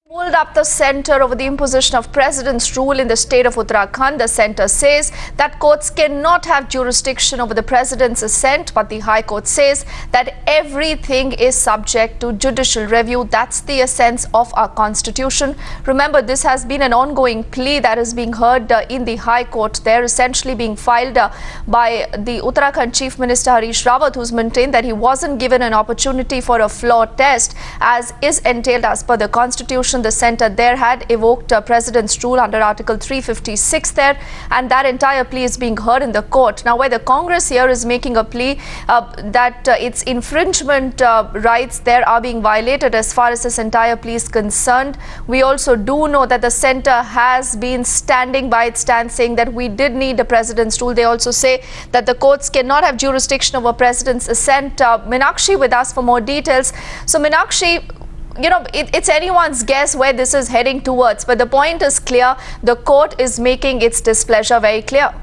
Pulled up the centre over the imposition of President's rule in the state of Uttarakhand. The centre says that courts cannot have jurisdiction over the President's assent, but the High Court says that everything is subject to judicial review. That's the essence of our Constitution. Remember, this has been an ongoing plea that is being heard in the High Court. They're essentially being filed by the Uttarakhand Chief Minister Harish Rawat, who's maintained that he wasn't given an opportunity for a floor test as is entailed as per the Constitution. The centre there had evoked President's rule under Article 356 there, and that entire plea is being heard in the court. Now, where the Congress here is making a plea that its infringement rights there are being violated as far as this entire plea is concerned, we also do know that the centre has been standing by its stance, saying that we did need a President's rule. They also say that the courts cannot have jurisdiction over President's assent. Meenakshi with us for more details. So, Meenakshi, you know, it's anyone's guess where this is heading towards, but the point is clear. The court is making its displeasure very clear.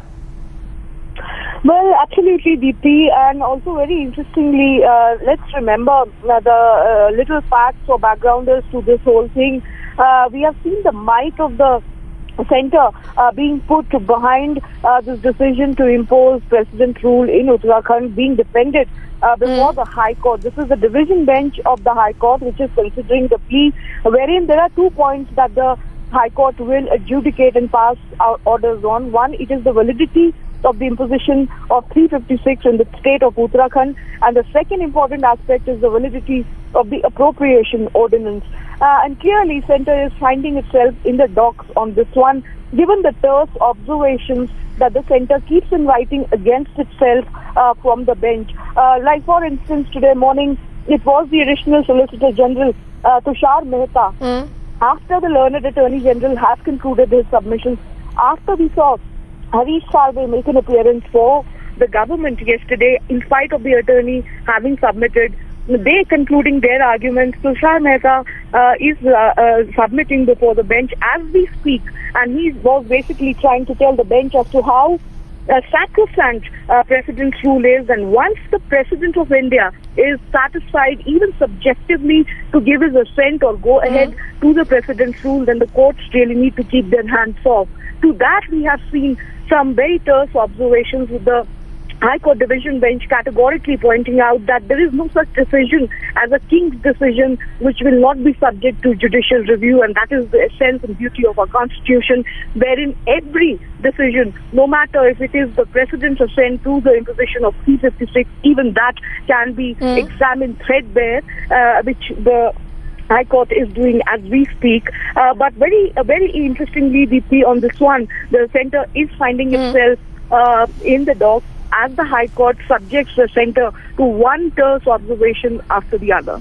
Well, absolutely, Deepthi, and also very interestingly, let's remember the little facts or backgrounders to this whole thing. We have seen the might of the centre being put behind this decision to impose President rule in Uttarakhand being defended before the High Court. This is the division bench of the High Court which is considering the plea, wherein there are 2 points that the High Court will adjudicate and pass orders on. One, it is the validity of the imposition of 356 in the state of Uttarakhand, and the second important aspect is the validity of the appropriation ordinance. And clearly, centre is finding itself in the docks on this one, given the terse observations that the centre keeps inviting against itself from the bench. Like, for instance, today morning, it was the Additional Solicitor General, Tushar Mehta, after the learned Attorney General has concluded his submissions, after we saw Harish Rawat make an appearance for the government yesterday, in spite of the attorney having submitted, they concluding their arguments. Tushar Mehta is submitting before the bench as we speak, and he was basically trying to tell the bench as to how sacrosanct President's rule is, and once the President of India is satisfied even subjectively to give his assent or go ahead to the President's rule, then the courts really need to keep their hands off. To that, we have seen some very terse observations with the High Court Division Bench categorically pointing out that there is no such decision as a king's decision which will not be subject to judicial review, and that is the essence and beauty of our Constitution, wherein every decision, no matter if it is the President's assent to the imposition of 356, even that can be examined threadbare, which the High Court is doing as we speak. But very interestingly, Deepthi, on this one, the centre is finding itself in the dock as the High Court subjects the centre to one terse observation after the other.